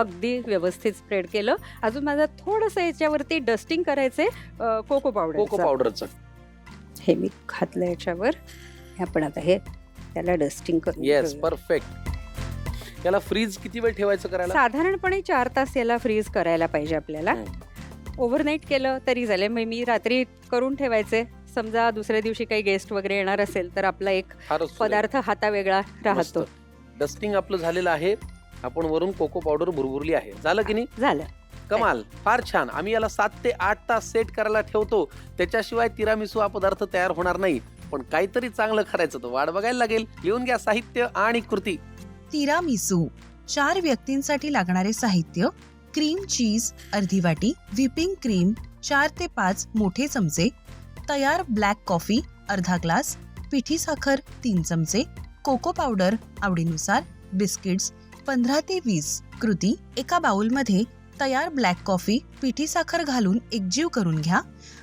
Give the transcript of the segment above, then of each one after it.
अगदी व्यवस्थित स्प्रेड केलं. अजून माझा थोडंसं याच्यावरती डस्टिंग करायचंय कोको पावडरचं. हे मी घातलं याच्यावर. आपण आता हे त्याला डस्टिंग करून येस, घेऊया. परफेक्ट. याला फ्रीज किती वेळ ठेवायचं करायला? साधारणपणे 4 तास याला फ्रीज करायला पाहिजे आपल्याला. ओव्हरनाईट केलं तरी चालेल. मग मी रात्री करून ठेवायचे. समजा दुसऱ्या दिवशी काही गेस्ट वगैरे येणार असेल तर आपला एक पदार्थ हातावेगळा राहतो. डस्टिंग आपलं झालेलं आहे. आपण वरून कोको पावडर भुरभुरली आहे. झालं की नाही? झालं. कमाल, फार छान. आम्ही याला 7 ते 8 तास सेट करायला ठेवतो. त्याच्याशिवाय तिरामिसू हा पदार्थ तयार होणार नाही. पण काहीतरी चांगलं करायचं तर वाट बघायला लागेल. लिहून घ्या साहित्य आणि कृती. तिरामिसू 4 व्यक्तींसाठी लागणारे साहित्य: क्रीम चीज अर्धी वाटी, व्हिपिंग क्रीम 4 ते 5 मोठे चमचे, तयार ब्लॅक कॉफी अर्धा ग्लास, पिठी साखर 3 चमचे, कोको पावडर आवडीनुसार, बिस्किट्स 15 ते 20. कृती: एका बाउलमध्ये तयार ब्लॅक कॉफी, पिठी साखर घालून एकजीव करून घ्या.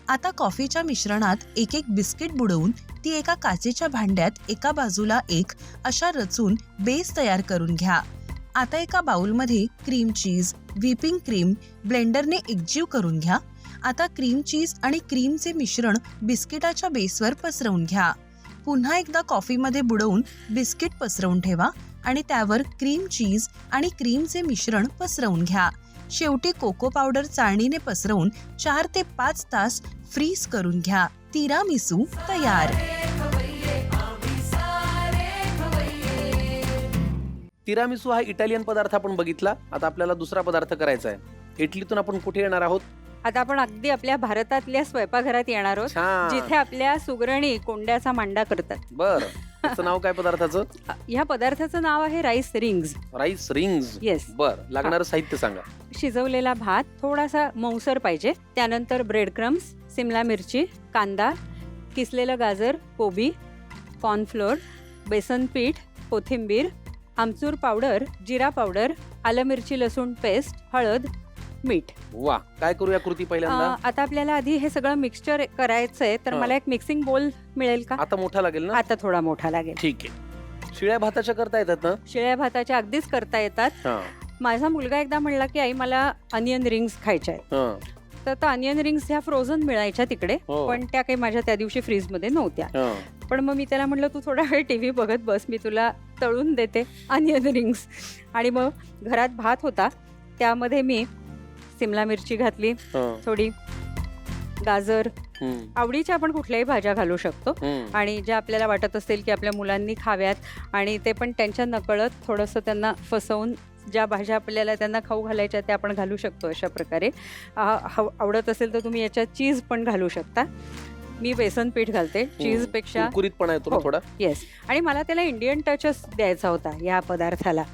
आता कॉफीच्या मिश्रणात एक एक बिस्किट बुडवून ती एका काचेच्या भांड्यात एका बाजूला एक अशा रचून बेस तयार करून घ्या. आता एका बाउलमध्ये क्रीम चीज, व्हिपिंग क्रीम ब्लेंडरने एकजीव करून घ्या. आता क्रीम चीज आणि क्रीमचे मिश्रण बिस्किटाच्या बेसवर पसरवून घ्या. पुन्हा एकदा कॉफीमध्ये बुडवून बिस्किट पसरवून ठेवा आणि त्यावर क्रीम चीज आणि क्रीमचे मिश्रण पसरवून घ्या. शेवटी कोको पावडर चाळणीने पसरवून 4 ते 5 तास फ्रीज करून घ्या. तिरामिसू तयार. तिरामिसू हा इटालियन पदार्थ आपण बघितला. आता आपल्याला दुसरा पदार्थ करायचा आहे. इटलीतून आपण कुठे येणार आहोत? आता आपण अगदी आपल्या भारतातल्या स्वयंपाकघरात येणार आहोत, छान. जिथे आपल्या सुगरणी कोंड्याचा मांडा करतात. बर, त्याचं नाव काय पदार्थाचं? ह्या पदार्थाचं नाव आहे rice rings. Rice rings. Yes. बर, लागणारं साहित्य सांगा. शिजवलेला भात, थोडासा मऊसर पाहिजे, त्यानंतर ब्रेड क्रम्स, सिमला मिरची, कांदा, किसलेलं गाजर, कोबी, कॉर्नफ्लोअर, बेसन पीठ, कोथिंबीर, आमचूर पावडर, जिरा पावडर, आलं मिरची लसूण पेस्ट, हळद, मीठ. वा, काय करूया कृती पहिल्यांदा? आता आपल्याला आधी हे सगळं मिक्सचर करायचंय, तर मला एक मिक्सिंग बोल मिळेल का? आता मोठा लागेल ना? आता थोडा मोठा लागेल. ठीक आहे. शिळ्या भाताच्या करता येतात ना? शिळ्या भाताच्या अगदीच करता येतात. माझा मुलगा एकदा म्हणला की आई मला अनियन रिंग्स खायच्या आहेत. तर अनियन रिंग्स ह्या फ्रोझन मिळायच्या तिकडे, पण त्या काही माझ्या त्या दिवशी फ्रीज मध्ये नव्हत्या. पण मग मी त्याला म्हटलं तू थोडा वेळ टीव्ही बघत बस, मी तुला तळून देते अनियन रिंग्स. आणि मग घरात भात होता, त्यामध्ये मी सिमला मिरची घातली, थोडी गाजर, आवडीच्या आपण कुठल्याही भाज्या घालू शकतो, आणि ज्या आपल्याला वाटत असेल की आपल्या मुलांनी खाव्यात आणि ते पण त्यांच्या नकळत थोडंसं त्यांना फसवून ज्या भाज्या आपल्याला त्यांना खाऊ घालायच्या त्या आपण घालू शकतो. अशा प्रकारे आवडत असेल तर तुम्ही याच्यात चीज पण घालू शकता. मी बेसन पीठ घालते, चीज पेक्षा कुरकुरीतपणा येतो थोडा. येस. आणि मला त्याला इंडियन टचच द्यायचा होता या पदार्थाला.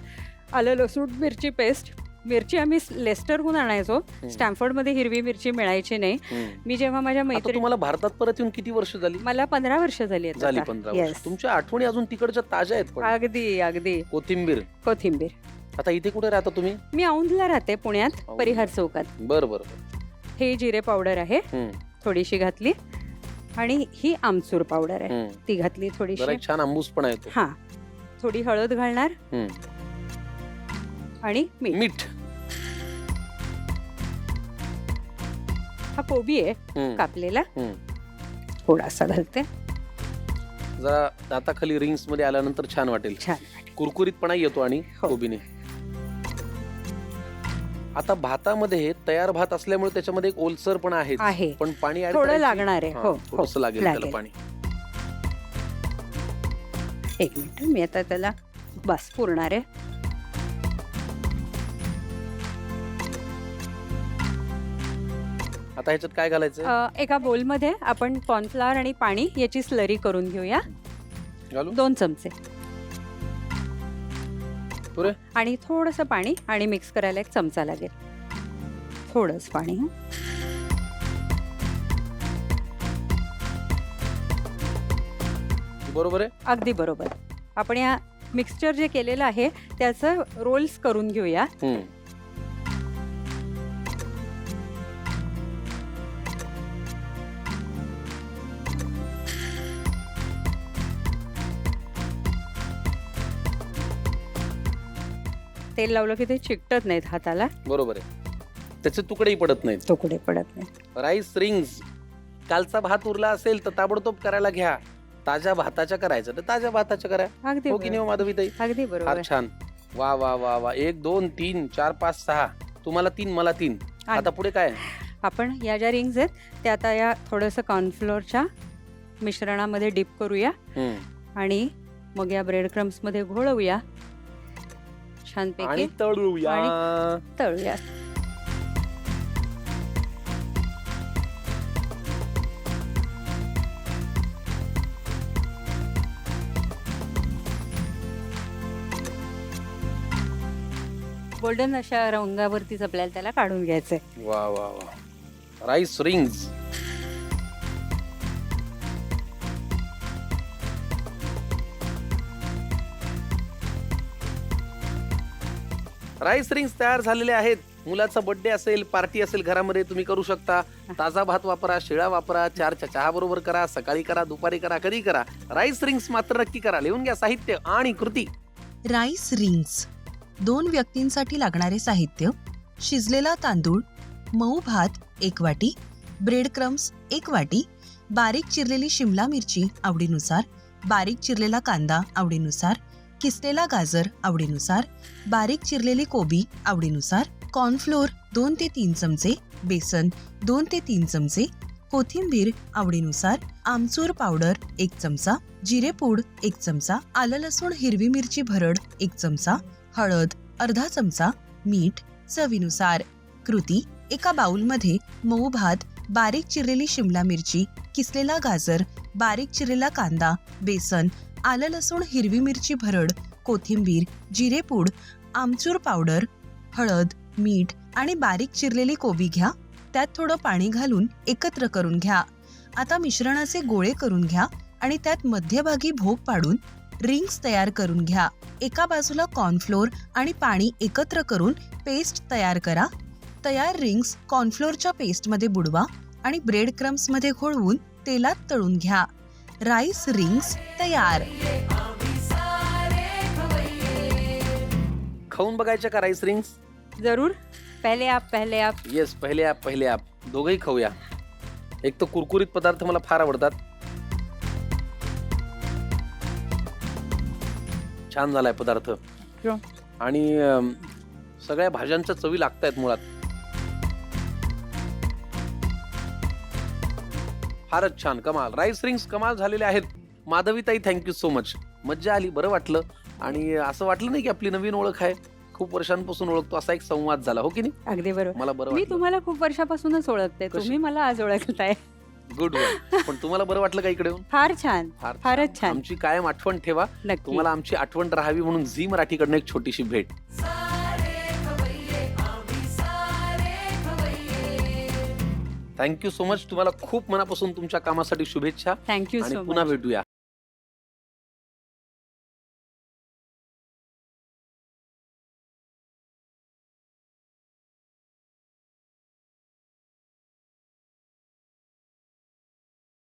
आलं लसूण मिरची पेस्ट. मिरची आम्ही लेस्टरहून आणायचो, स्टॅमफर्ड मध्ये हिरवी मिरची मिळायची नाही. मी जेव्हा माझ्या मैत्रिणी, तुम्हाला भारतात परत येऊन किती वर्ष झाली? मला 15 वर्ष झाली. 15 वर्ष. तुमच्या आठवणी अजून तिकडच्या ताज्या आहेत. अगदी अगदी. कोथिंबीर. आता इथे कुठे राहता तुम्ही? मी औंधला राहते, पुण्यात, परिहार चौकात. बरोबर. हे जिरे पावडर आहे, थोडीशी घातली, आणि ही आमचूर पावडर आहे, ती घातली थोडीशी. छान आंबूस पण येतो. हा, थोडी हळद घालणार आणि मीठ. हा कोबी आहे कापलेला, थोडासा घालते. जरा दाताखाली रिंग्स मध्ये आल्यानंतर छान वाटेल. कुरकुरीतपणा येतो आणि कोबीने. आता भातामध्ये तयार भात असल्यामुळे त्याच्यामध्ये एक ओलसर पण आहे, पण पाणी थोडं लागणार आहे. हो, थोडंसं लागेल त्याला पाणी. एक मिनिट, मी आता त्याला बस पुरणार आहे. आता ह्याच्यात काय घालायचं? एका बोलमध्ये आपण कॉर्नफ्लॉवर आणि पाणी याची स्लरी करून घेऊया. 2 चमचे आणि थोडंसं पाणी, आणि मिक्स करायला 1 चमचा लागेल. थोडंच पाणी. बरोबर आहे, अगदी बरोबर. आपण या मिक्सचर जे केलेलं आहे त्याचं रोल्स करून घेऊया. तेल लावलं की ते चिकटत नाहीत हाताला, बरोबर आहे, त्याचे तुकडेही पडत नाहीत. तुकडे पडत नाहीत. राईस रिंग्स, कालचा भात उरला असेल तर ताबडतोब करायला घ्या. ताज्या भाताच्या करायचं तर ताज्या भाताच्या करा. अगदी हो की नाही हो माधवीताई? अगदी फार बरोबर. छान. वा वा वा वा. 1 2 3 4 5 6, तुम्हाला 3 मला 3. आता पुढे काय? आपण या ज्या रिंग्स आहेत त्या आता या थोडंसं कॉर्नफ्लोअरच्या मिश्रणामध्ये डिप करूया आणि मग या ब्रेड क्रम्स मध्ये घोळवूया छानपैकी आणि तळूया. तळूया. गोल्डन अशा रंगावरतीच आपल्याला त्याला काढून घ्यायचंय. वा वा वा. Rice rings. राईस रिंग्स तयार झालेले आहेत. मुलाचा बर्थडे असेल, पार्टी असेल घरामध्ये, तुम्ही करू शकता. ताजा भात वापरा, शिळा वापरा, 4च्या चहा बरोबर करा, सकाळी करा, दुपारी करा, कधी करा. राईस रिंग्स मात्र नक्की करा. लिहून घ्या साहित्य आणि कृती. राईस रिंग्स 2 व्यक्तींसाठी लागणारे साहित्य: शिजलेला तांदूळ, मऊ भात 1 वाटी, ब्रेड क्रम्स 1 वाटी, बारीक चिरलेली शिमला मिरची आवडीनुसार, बारीक चिरलेला कांदा आवडीनुसार, किसलेला गाजर आवडीनुसार, बारीक चिरलेली कोबी आवडीनुसार, कॉर्नफ्लोअर 2 ते 3 चमचे, बेसन 2 ते 3 चमचे, कोथिंबीर आवडीनुसार, आमचूर पावडर 1 चमचा, जिरेपूड 1 चमचा, आलं लसूण हिरवी मिरची भरड 1 चमचा, हळद अर्धा चमचा, मीठ चवीनुसार. कृती: एका बाउलमध्ये मऊ भात, बारीक चिरलेली शिमला मिरची, किसलेला गाजर, बारीक चिरलेला कांदा, बेसन, आलं लसूण हिरवी मिरची भरड, कोथिंबीर, जिरेपूड, आमचूर पावडर, हळद, मीठ आणि बारीक चिरलेली कोबी घ्या. त्यात थोडं पाणी घालून एकत्र करून घ्या. आता मिश्रणाचे गोळे करून घ्या आणि त्यात मध्यभागी भोग पाडून रिंग्स तयार करून घ्या. एका बाजूला कॉर्नफ्लोअर आणि पाणी एकत्र करून पेस्ट तयार करा. तयार रिंग्स कॉर्नफ्लोअरच्या पेस्टमध्ये बुडवा आणि ब्रेड क्रम्स मध्ये घोळवून तेलात तळून घ्या. राईस रिंग्स तयार. खाऊन बघायच्या का राईस रिंग्स? जरूर. पहिले आप येस, पहिले आप दोघंही खाऊया. एक तर कुरकुरीत पदार्थ मला फार आवडतात. छान झालाय पदार्थ. हो. आणि सगळ्या भाज्यांच्या चवी लागतायत मुळात. फारच छान, कमाल. राईस रिंग्स कमाल झालेले आहेत. माधवीताई, थँक्यू सो मच. मज्जा आली, बरं वाटलं. आणि असं वाटलं नाही की आपली नवीन ओळख आहे, खूप वर्षांपासून ओळखतो असा एक संवाद झाला. हो की नाही? अगदी बरोबर. मला बरं मी वाटलं. तुम्हाला खूप वर्षापासूनच ओळखते, कशी? तुम्ही मला आज ओळखताय. गुड. पण तुम्हाला बरं वाटलं का इकडे येऊन? फार छान, फारच छान. आमची कायम आठवण ठेवा. नक्की. तुम्हाला आमची आठवण राहावी म्हणून झी मराठीकडनं एक छोटीशी भेट. Thank you so much. तुम्हाला खूप मनापासून तुमच्या कामासाठी शुभेच्छा. थँक्यू आणि सो पुन्हा मच. भेटूया.